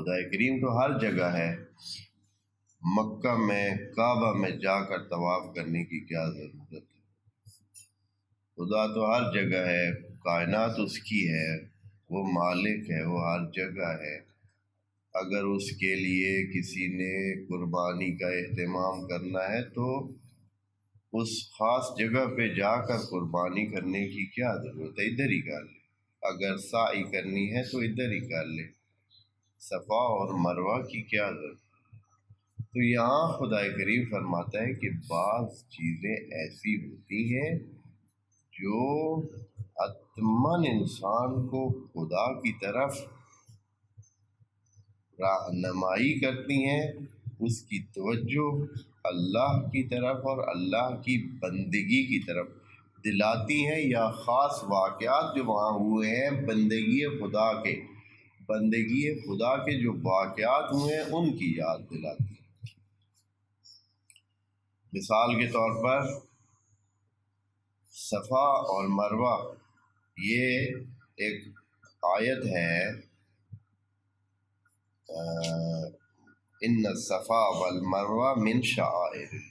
خدا کریم تو ہر جگہ ہے، مکہ میں کعبہ میں جا کر طواف کرنے کی کیا ضرورت ہے؟ خدا تو ہر جگہ ہے، کائنات اس کی ہے، وہ مالک ہے، وہ ہر جگہ ہے۔ اگر اس کے لیے کسی نے قربانی کا اہتمام کرنا ہے تو اس خاص جگہ پہ جا کر قربانی کرنے کی کیا ضرورت ہے؟ ادھر ہی کر لے۔ اگر سعی کرنی ہے تو ادھر ہی کر لے، صفا اور مروہ کی کیا ضرورت؟ تو یہاں خدا کریم فرماتا ہے کہ بعض چیزیں ایسی ہوتی ہیں جو حتماً انسان کو خدا کی طرف رہنمائی کرتی ہیں، اس کی توجہ اللہ کی طرف اور اللہ کی بندگی کی طرف دلاتی ہیں، یا خاص واقعات جو وہاں ہوئے ہیں بندگی خدا کے جو واقعات ہوئے ہیں ان کی یاد دلاتی ہیں۔ مثال کے طور پر صفا اور مروہ، یہ ایک آیت ہے، ان الصفا والمروہ من شعائر اللہ۔